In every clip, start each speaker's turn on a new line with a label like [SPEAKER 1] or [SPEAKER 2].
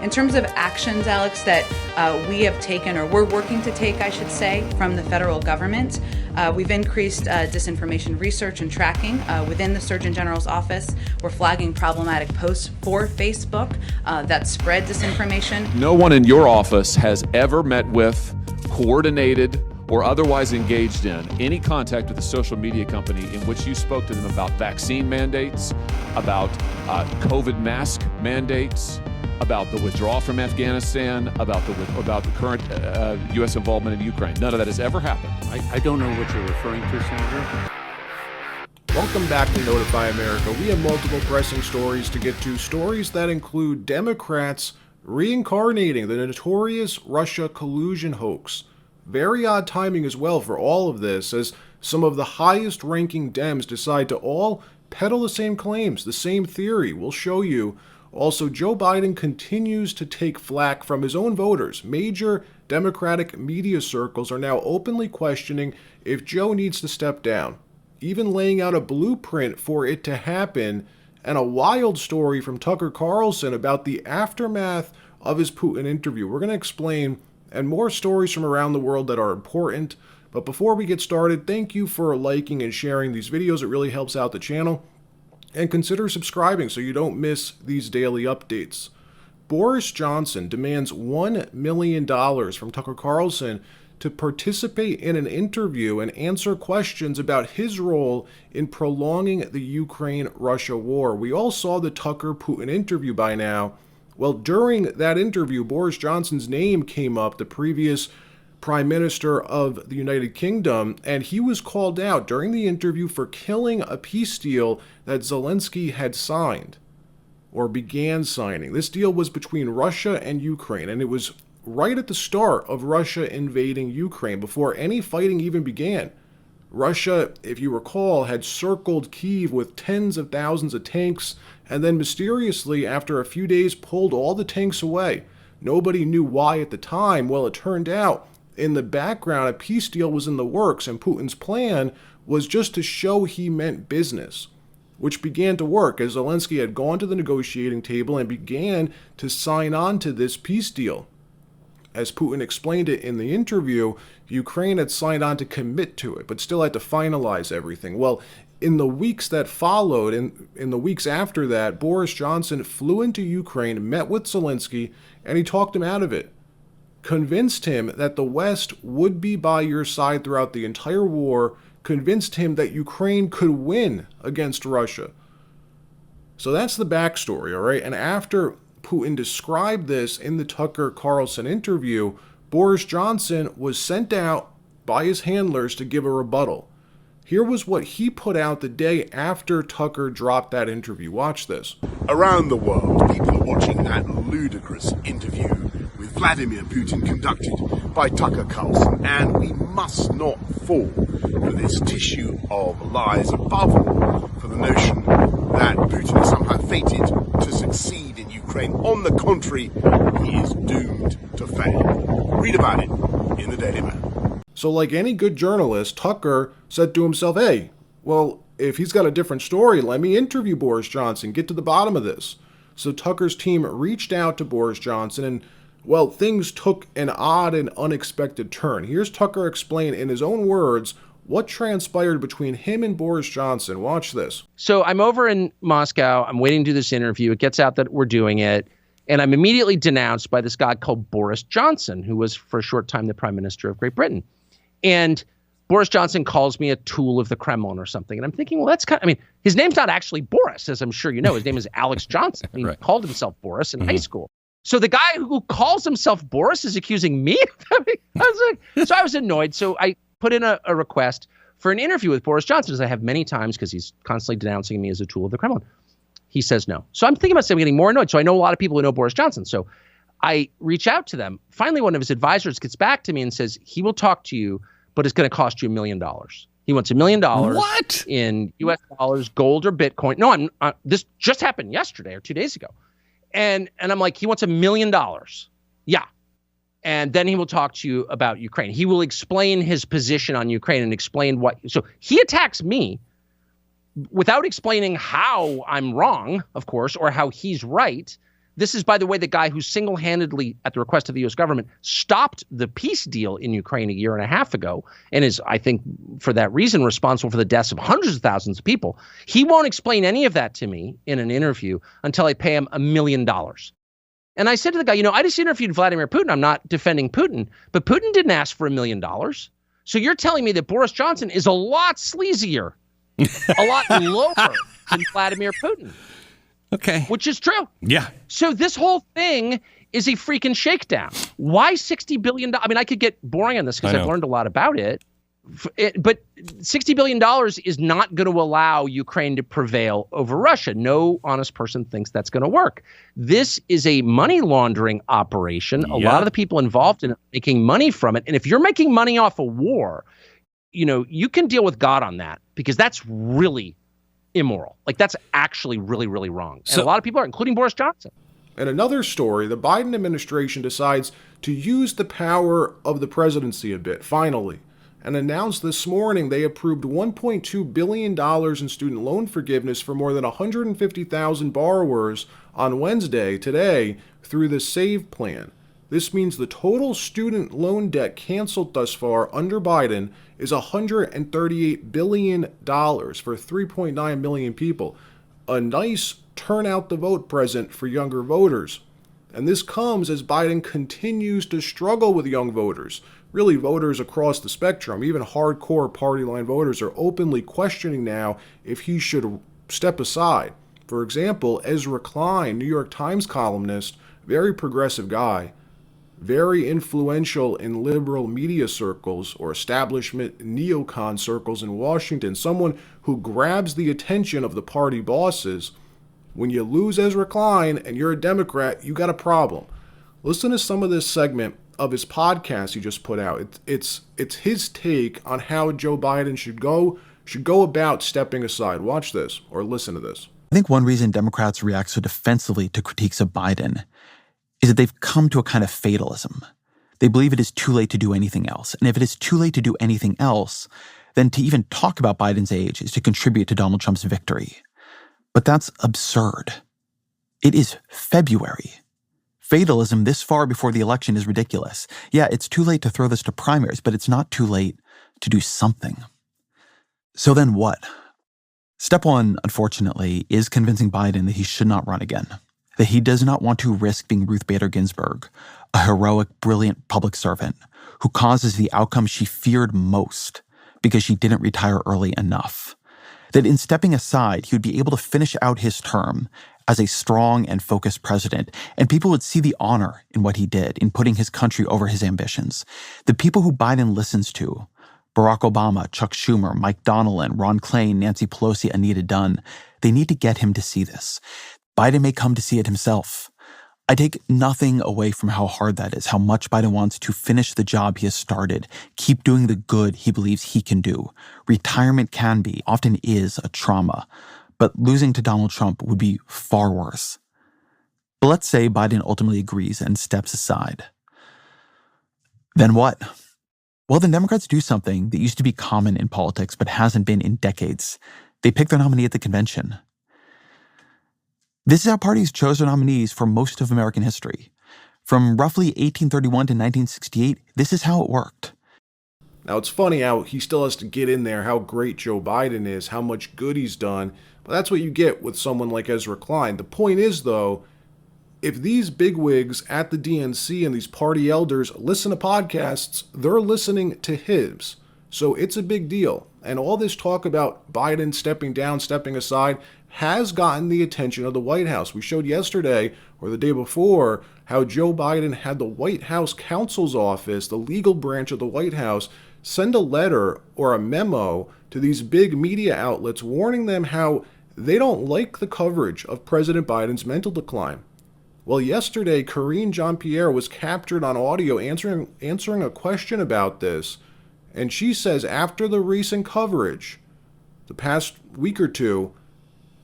[SPEAKER 1] In terms of actions, Alex, that we have taken, or we're working to take, I should say, from the federal government, we've increased disinformation research and tracking within the Surgeon General's office. We're flagging problematic posts for Facebook that spread disinformation.
[SPEAKER 2] No one in your office has ever met with, coordinated, or otherwise engaged in any contact with a social media company in which you spoke to them about vaccine mandates, about COVID mask mandates, about the withdrawal from Afghanistan, about the current U.S. involvement in Ukraine. None of that has ever happened.
[SPEAKER 3] I don't know what you're referring to, Senator.
[SPEAKER 4] Welcome back to Notify America. We have multiple pressing stories to get to. Stories that include Democrats reincarnating the notorious Russia collusion hoax. Very odd timing as well for all of this, as some of the highest-ranking Dems decide to all peddle the same claims, the same theory. We'll show you. Also, Joe Biden continues to take flack from his own voters. Major Democratic media circles are now openly questioning if Joe needs to step down, even laying out a blueprint for it to happen, and a wild story from Tucker Carlson about the aftermath of his Putin interview. We're going to explain, and more stories from around the world that are important. But before we get started, thank you for liking and sharing these videos. It really helps out the channel. And consider subscribing so you don't miss these daily updates. Boris Johnson demands $1 million from Tucker Carlson to participate in an interview and answer questions about his role in prolonging the Ukraine-Russia war. We all saw the Tucker-Putin interview by now. Well, during that interview, Boris Johnson's name came up, the previous Prime Minister of the United Kingdom, and he was called out during the interview for killing a peace deal that Zelensky had signed, or began signing. This deal was between Russia and Ukraine, and it was right at the start of Russia invading Ukraine, before any fighting even began. Russia, if you recall, had circled Kyiv with tens of thousands of tanks, and then mysteriously, after a few days, pulled all the tanks away. Nobody knew why at the time. Well, it turned out, in the background, a peace deal was in the works, and Putin's plan was just to show he meant business, which began to work as Zelensky had gone to the negotiating table and began to sign on to this peace deal. As Putin explained it in the interview, Ukraine had signed on to commit to it, but still had to finalize everything. Well, in the weeks that followed, in the weeks after that, Boris Johnson flew into Ukraine, met with Zelensky, and he talked him out of it. Convinced him that the West would be by your side throughout the entire war, convinced him that Ukraine could win against Russia. So that's the backstory, all right? And after Putin described this in the Tucker Carlson interview, Boris Johnson was sent out by his handlers to give a rebuttal. Here was what he put out the day after Tucker dropped that interview. Watch this.
[SPEAKER 5] Around the world, people are watching that ludicrous interview with Vladimir Putin conducted by Tucker Carlson, and we must not fall for this tissue of lies, above all for the notion that Putin is somehow fated to succeed in Ukraine. On the contrary, he is doomed to fail. Read about it in the Daily Mail.
[SPEAKER 4] So like any good journalist, Tucker said to himself, hey, well, if he's got a different story, let me interview Boris Johnson, get to the bottom of this. So Tucker's team reached out to Boris Johnson, and, well, things took an odd and unexpected turn. Here's Tucker explain in his own words what transpired between him and Boris Johnson. Watch this.
[SPEAKER 6] So I'm over in Moscow. I'm waiting to do this interview. It gets out that we're doing it. And I'm immediately denounced by this guy called Boris Johnson, who was for a short time the Prime Minister of Great Britain. And Boris Johnson calls me a tool of the Kremlin or something. And I'm thinking, well, that's kind of, I mean, his name's not actually Boris, as I'm sure you know. His name is Alex Johnson. He called himself Boris in high school. So the guy who calls himself Boris is accusing me? So I was annoyed. So I put in a request for an interview with Boris Johnson, as I have many times, because he's constantly denouncing me as a tool of the Kremlin. He says no. So I'm thinking about saying, I'm getting more annoyed. So I know a lot of people who know Boris Johnson. So I reach out to them. Finally, one of his advisors gets back to me and says, he will talk to you, but it's going to cost you $1 million. He wants $1 million
[SPEAKER 3] What?
[SPEAKER 6] in US dollars, gold or Bitcoin. No, this just happened yesterday or 2 days ago. And I'm like, he wants $1 million. Yeah. And then he will talk to you about Ukraine. He will explain his position on Ukraine and explain what. So he attacks me without explaining how I'm wrong, of course, or how he's right. This is, by the way, the guy who single-handedly, at the request of the U.S. government, stopped the peace deal in Ukraine a year and a half ago and is, I think, for that reason, responsible for the deaths of hundreds of thousands of people. He won't explain any of that to me in an interview until I pay him $1 million. And I said to the guy, I just interviewed Vladimir Putin. I'm not defending Putin, but Putin didn't ask for $1 million. So you're telling me that Boris Johnson is a lot sleazier, a lot lower than Vladimir Putin.
[SPEAKER 7] Okay.
[SPEAKER 6] Which is true.
[SPEAKER 7] Yeah.
[SPEAKER 6] So this whole thing is a freaking shakedown. Why $60 billion? I mean, I could get boring on this because I've learned a lot about it. But $60 billion is not going to allow Ukraine to prevail over Russia. No honest person thinks that's going to work. This is a money laundering operation. A lot of the people involved in it are making money from it. And if you're making money off a war, you can deal with God on that because that's really immoral. Like, that's actually really, really wrong. And a lot of people are, including Boris Johnson.
[SPEAKER 4] And another story, the Biden administration decides to use the power of the presidency a bit, finally, and announced this morning they approved $1.2 billion in student loan forgiveness for more than 150,000 borrowers on Wednesday, today, through the SAVE plan. This means the total student loan debt canceled thus far under Biden is $138 billion for 3.9 million people. A nice turn out the vote present for younger voters. And this comes as Biden continues to struggle with young voters. Really, voters across the spectrum, even hardcore party line voters, are openly questioning now if he should step aside. For example, Ezra Klein, New York Times columnist, very progressive guy, very influential in liberal media circles or establishment neocon circles in Washington, someone who grabs the attention of the party bosses. When you lose Ezra Klein and you're a Democrat, you got a problem. Listen to some of this segment of his podcast he just put out. It's his take on how Joe Biden should go about stepping aside. Watch this or listen to this.
[SPEAKER 8] I think one reason Democrats react so defensively to critiques of Biden is that they've come to a kind of fatalism. They believe it is too late to do anything else. And if it is too late to do anything else, then to even talk about Biden's age is to contribute to Donald Trump's victory. But that's absurd. It is February. Fatalism this far before the election is ridiculous. Yeah, it's too late to throw this to primaries, but it's not too late to do something. So then what? Step one, unfortunately, is convincing Biden that he should not run again. That he does not want to risk being Ruth Bader Ginsburg, a heroic, brilliant public servant who causes the outcome she feared most because she didn't retire early enough. That in stepping aside, he would be able to finish out his term as a strong and focused president, and people would see the honor in what he did, in putting his country over his ambitions. The people who Biden listens to, Barack Obama, Chuck Schumer, Mike Donilon, Ron Klain, Nancy Pelosi, Anita Dunn, they need to get him to see this. Biden may come to see it himself. I take nothing away from how hard that is, how much Biden wants to finish the job he has started, keep doing the good he believes he can do. Retirement can be, often is, a trauma, but losing to Donald Trump would be far worse. But let's say Biden ultimately agrees and steps aside. Then what? Well, the Democrats do something that used to be common in politics but hasn't been in decades. They pick their nominee at the convention. This is how parties chose their nominees for most of American history. From roughly 1831 to 1968, this is how it worked.
[SPEAKER 4] Now, it's funny how he still has to get in there how great Joe Biden is, how much good he's done, but that's what you get with someone like Ezra Klein. The point is, though, if these bigwigs at the DNC and these party elders listen to podcasts, they're listening to his. So it's a big deal. And all this talk about Biden stepping down, stepping aside, has gotten the attention of the White House. We showed yesterday, or the day before, how Joe Biden had the White House counsel's office, the legal branch of the White House, send a letter or a memo to these big media outlets warning them how they don't like the coverage of President Biden's mental decline. Well, yesterday, Karine Jean-Pierre was captured on audio answering a question about this. And she says after the recent coverage, the past week or two,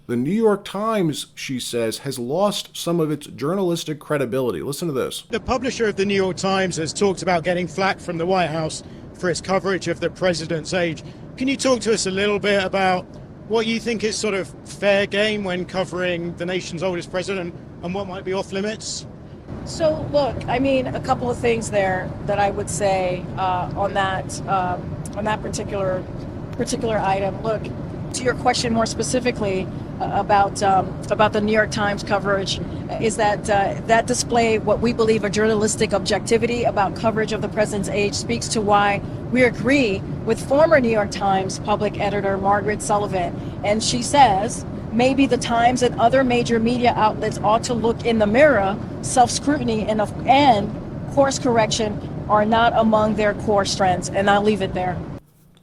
[SPEAKER 4] the New York Times, she says, has lost some of its journalistic credibility. Listen to this.
[SPEAKER 9] The publisher of the New York Times has talked about getting flack from the White House for its coverage of the president's age. Can you talk to us a little bit about what you think is sort of fair game when covering the nation's oldest president and what might be off limits?
[SPEAKER 7] So, look, I mean, a couple of things there that I would say on that particular item. Look, to your question more specifically about the New York Times coverage, is that display what we believe a journalistic objectivity about coverage of the president's age speaks to why we agree with former New York Times public editor Margaret Sullivan, and she says maybe the Times and other major media outlets ought to look in the mirror. Self-scrutiny and course correction are not among their core strengths, and I'll leave it there.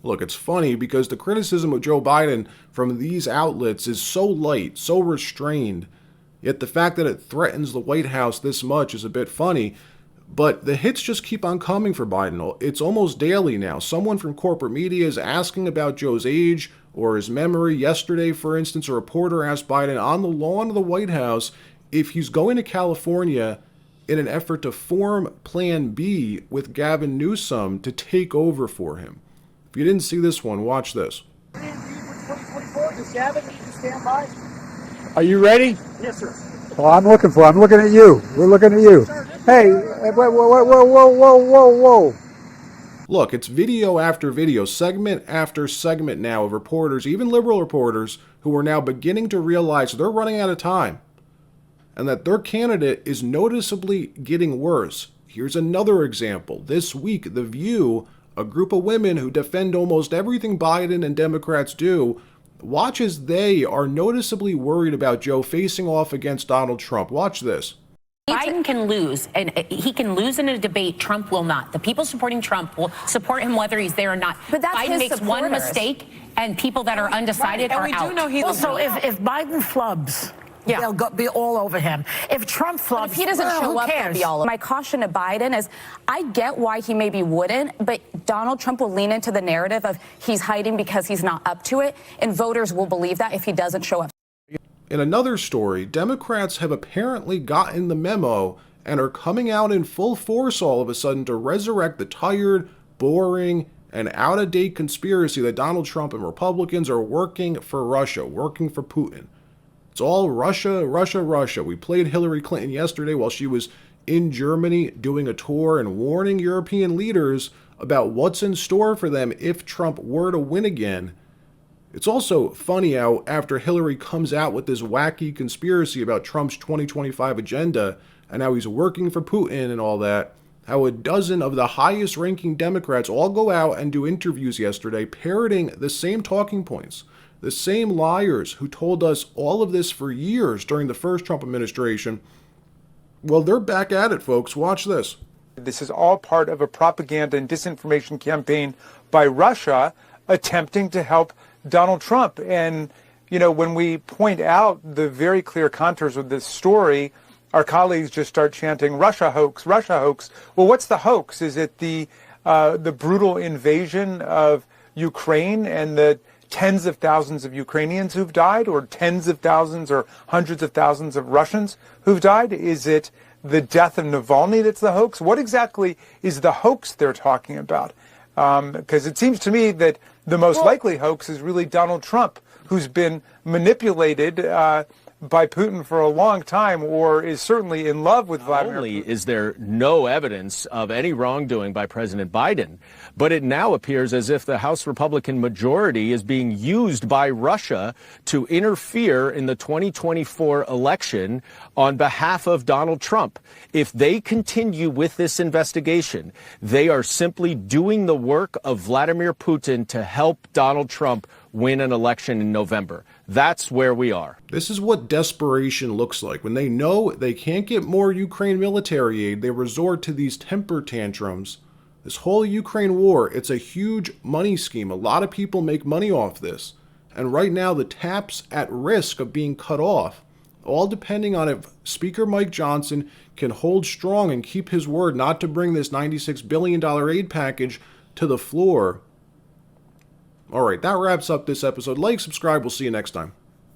[SPEAKER 4] Look, it's funny because the criticism of Joe Biden from these outlets is so light, so restrained, yet the fact that it threatens the White House this much is a bit funny. But the hits just keep on coming for Biden. It's almost daily now. Someone from corporate media is asking about Joe's age or his memory. Yesterday, for instance, a reporter asked Biden on the lawn of the White House if he's going to California in an effort to form Plan B with Gavin Newsom to take over for him. If you didn't see this one, watch this.
[SPEAKER 10] Are you ready?
[SPEAKER 9] Yes, sir.
[SPEAKER 10] Well, I'm looking at you. We're looking at you. Hey, whoa.
[SPEAKER 4] Look, it's video after video, segment after segment now of reporters, even liberal reporters, who are now beginning to realize they're running out of time and that their candidate is noticeably getting worse. Here's another example. This week, The View, a group of women who defend almost everything Biden and Democrats do, watch as they are noticeably worried about Joe facing off against Donald Trump. Watch this.
[SPEAKER 11] Biden can lose, and he can lose in a debate. Trump will not. The people supporting Trump will support him whether he's there or not.
[SPEAKER 12] But that's
[SPEAKER 11] Biden
[SPEAKER 12] his
[SPEAKER 11] makes
[SPEAKER 12] supporters.
[SPEAKER 11] one mistake, and people that are undecided are out.
[SPEAKER 12] Also, if Biden flubs, they'll be all over him. If Trump flubs,
[SPEAKER 11] if he doesn't show up, they'll be all over.
[SPEAKER 13] My caution to Biden is I get why he maybe wouldn't, but Donald Trump will lean into the narrative of he's hiding because he's not up to it, and voters will believe that if he doesn't show up.
[SPEAKER 4] In another story, Democrats have apparently gotten the memo and are coming out in full force all of a sudden to resurrect the tired, boring, and out-of-date conspiracy that Donald Trump and Republicans are working for Russia, working for Putin. It's all Russia, Russia, Russia. We played Hillary Clinton yesterday while she was in Germany doing a tour and warning European leaders about what's in store for them if Trump were to win again. It's also funny how after Hillary comes out with this wacky conspiracy about Trump's 2025 agenda and how he's working for Putin and all that, how a dozen of the highest ranking Democrats all go out and do interviews yesterday parroting the same talking points. The same liars who told us all of this for years during the first Trump administration, well, they're back at it, folks. Watch this.
[SPEAKER 14] This is all part of a propaganda and disinformation campaign by Russia attempting to help Donald Trump. And, you know, when we point out the very clear contours of this story, our colleagues just start chanting, Russia hoax, Russia hoax. Well, what's the hoax? Is it the brutal invasion of Ukraine and the tens of thousands of Ukrainians who've died, or tens of thousands or hundreds of thousands of Russians who've died? Is it the death of Navalny that's the hoax? What exactly is the hoax they're talking about? Because it seems to me that the most likely hoax is really Donald Trump, who's been manipulated by Putin for a long time, or is certainly in love with Vladimir
[SPEAKER 15] Not only
[SPEAKER 14] Putin.
[SPEAKER 15] is there no evidence of any wrongdoing by President Biden, but it now appears as if the House Republican majority is being used by Russia to interfere in the 2024 election on behalf of Donald Trump. If they continue with this investigation, they are simply doing the work of Vladimir Putin to help Donald Trump win an election in November. That's where we are.
[SPEAKER 4] This is what desperation looks like. When they know they can't get more Ukraine military aid, they resort to these temper tantrums. This whole Ukraine war, it's a huge money scheme. A lot of people make money off this. And right now, the tap's at risk of being cut off, all depending on if Speaker Mike Johnson can hold strong and keep his word not to bring this $96 billion aid package to the floor. All right, that wraps up this episode. Like, subscribe. We'll see you next time.